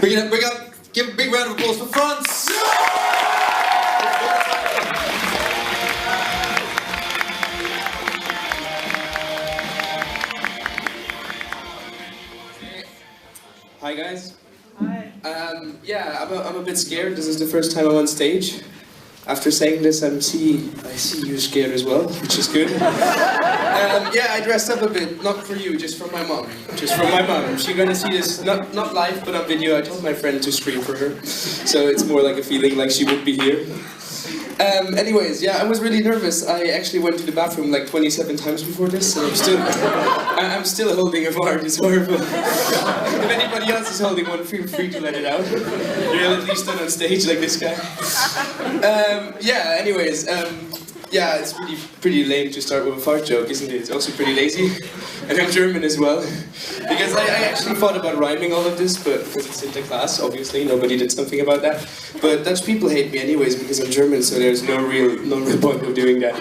Bring it up, give a big round of applause for Franz! Hi guys. Hi. Yeah, I'm a bit scared. This is the first time I'm on stage. After saying this, I see you're scared as well, which is good. Yeah, I dressed up a bit, not for you, just for my mom. Just for my mom. She's gonna see this, not live, but on video. I told my friend to scream for her, so it's more like a feeling like she would be here. Anyways, yeah, I was really nervous. I actually went to the bathroom like 27 times before this, and I'm still holding a fart. It's horrible. If anybody else is holding one, feel free to let it out. You're at least not on stage like this guy. Yeah, anyways, yeah, it's pretty lame to start with a fart joke, isn't it? It's also pretty lazy. And I'm German as well. Because I actually thought about rhyming all of this, but because it's in the class, obviously, nobody did something about that. But Dutch people hate me anyways because I'm German, so there's no real point of doing that.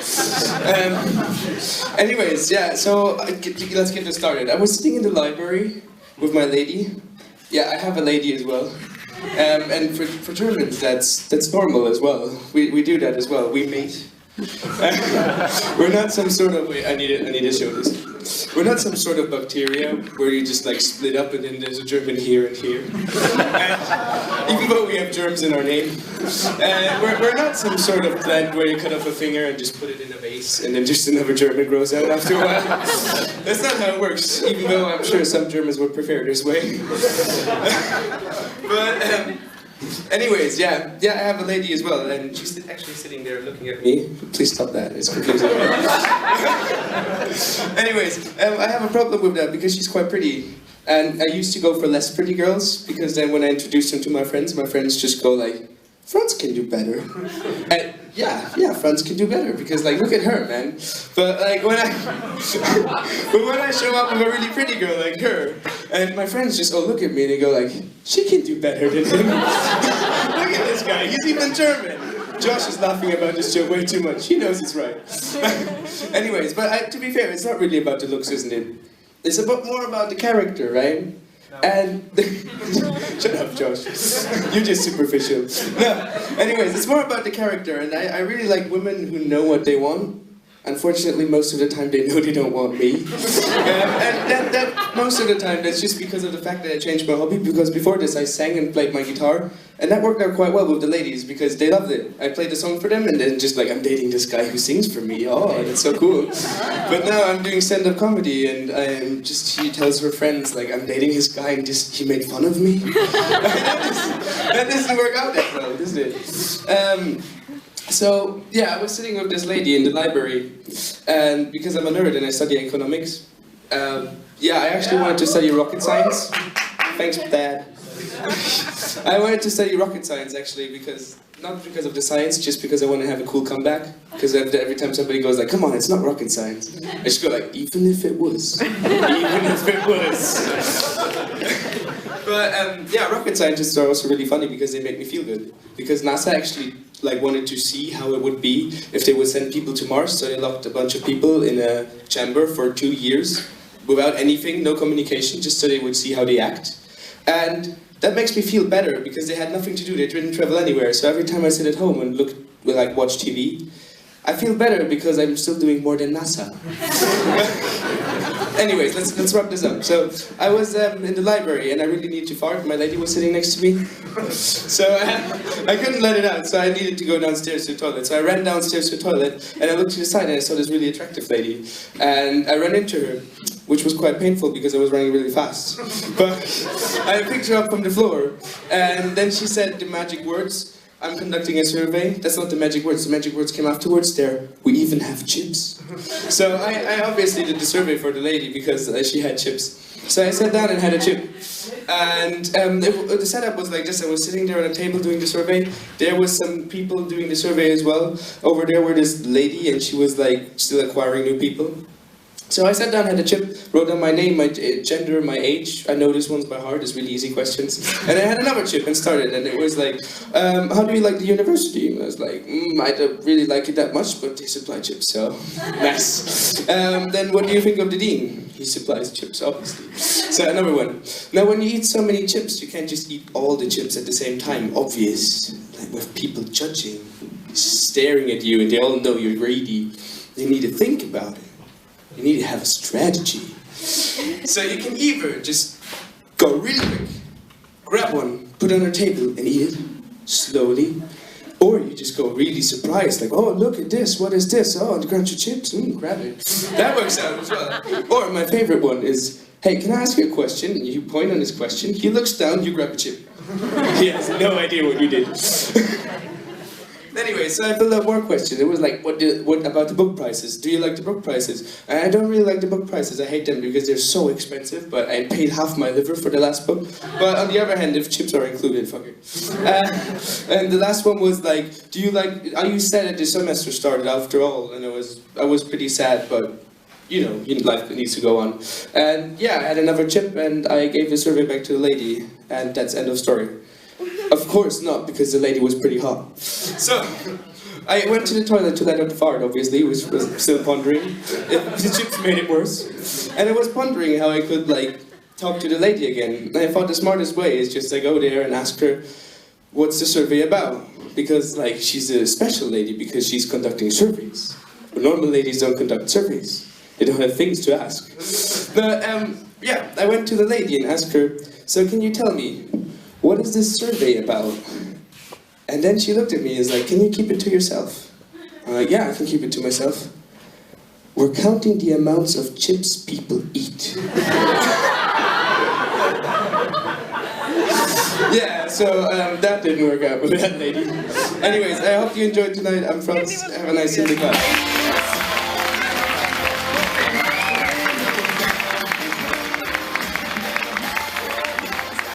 Anyways, yeah, so let's get this started. I was sitting in the library with my lady. Yeah, I have a lady as well. And for Germans, that's normal as well. We do that as well. We mate. We're not some sort of, wait, I need to show this. We're not some sort of bacteria where you just like split up and then there's a German here and here. And even though we have germs in our name, we're not some sort of plant where you cut off a finger and just put it in a vase and then just another German grows out after a while. That's not how it works, even though I'm sure some Germans would prefer this way. But anyways, yeah, I have a lady as well, and she's actually sitting there looking at me. Please stop that, it's confusing. Anyways, I have a problem with that because she's quite pretty. And I used to go for less pretty girls, because then when I introduce them to my friends just go like, Franz can do better. And yeah, Franz can do better, because like, look at her, man. But like, when I show up with a really pretty girl like her, and my friends just look at me and they go like, she can do better than him. Look at this guy, he's even German. Josh is laughing about this joke way too much. He knows it's right. Anyways, but to be fair, it's not really about the looks, isn't it? It's more about the character, right? No. And shut up, Josh. You're just superficial. No. Anyways, it's more about the character, and I really like women who know what they want. Unfortunately, most of the time they know they don't want me. And that most of the time that's just because of the fact that I changed my hobby, because before this I sang and played my guitar, and that worked out quite well with the ladies because they loved it. I played the song for them and then just like, I'm dating this guy who sings for me, oh, that's so cool. But now I'm doing stand-up comedy and she tells her friends like, I'm dating his guy and he made fun of me. That doesn't work out that well, does it? So, yeah, I was sitting with this lady in the library, and because I'm a nerd and I study economics, yeah, I actually wanted to study rocket science. Thanks, Dad. I wanted to study rocket science, actually, not because of the science, just because I want to have a cool comeback. Because every time somebody goes like, come on, it's not rocket science, I just go like, even if it was. Even if it was. But yeah, rocket scientists are also really funny because they make me feel good. Because NASA actually wanted to see how it would be if they would send people to Mars, so they locked a bunch of people in a chamber for 2 years without anything, no communication, just so they would see how they act. And that makes me feel better because they had nothing to do, they didn't travel anywhere. So every time I sit at home and watch TV, I feel better because I'm still doing more than NASA. Anyways, let's wrap this up. So I was in the library and I really needed to fart. My lady was sitting next to me. So I couldn't let it out, so I needed to go downstairs to the toilet. So I ran downstairs to the toilet and I looked to the side and I saw this really attractive lady. And I ran into her, which was quite painful because I was running really fast. But I picked her up from the floor and then she said the magic words, I'm conducting a survey. That's not the magic words. The magic words came afterwards. There, we even have chips. So I obviously did the survey for the lady because she had chips. So I sat down and had a chip. And the setup was like this. I was sitting there on a table doing the survey. There was some people doing the survey as well. Over there were this lady and she was like still acquiring new people. So I sat down, had a chip, wrote down my name, my gender, my age. I know this one's by heart, it's really easy questions. And I had another chip and started, and it was like, how do you like the university? And I was like, I don't really like it that much, but they supply chips, so nice. Then what do you think of the dean? he supplies chips, obviously. So another one. Now when you eat so many chips, you can't just eat all the chips at the same time, obvious. Like with people judging, staring at you, and they all know you're greedy. You need to think about it. You need to have a strategy. So you can either just go really quick, grab one, put it on a table, and eat it slowly. Or you just go really surprised, like, oh, look at this, what is this? Oh, the crunchy chips, grab it. That works out as well. Or my favorite one is, hey, can I ask you a question? And you point on his question, he looks down, you grab a chip. He has no idea what you did. Anyway, so I filled out more questions. It was like, what about the book prices? Do you like the book prices? And I don't really like the book prices. I hate them because they're so expensive, but I paid half my liver for the last book. But on the other hand, if chips are included, fuck it. And the last one was like, are you sad that the semester started after all? And I was pretty sad, but you know, life needs to go on. And yeah, I had another chip and I gave the survey back to the lady, and that's end of story. Of course not, because the lady was pretty hot. So, I went to the toilet to let out the fart, obviously, which was still pondering. The chips made it worse. And I was pondering how I could, like, talk to the lady again. And I thought the smartest way is just to go there and ask her, what's the survey about? Because, like, she's a special lady because she's conducting surveys. But normal ladies don't conduct surveys. They don't have things to ask. But, yeah, I went to the lady and asked her, so can you tell me, what is this survey about? And then she looked at me and was like, can you keep it to yourself? I'm like, yeah, I can keep it to myself. We're counting the amounts of chips people eat. Yeah, so that didn't work out with that lady. Anyways, I hope you enjoyed tonight. I'm Franz. Have a nice evening. Bye.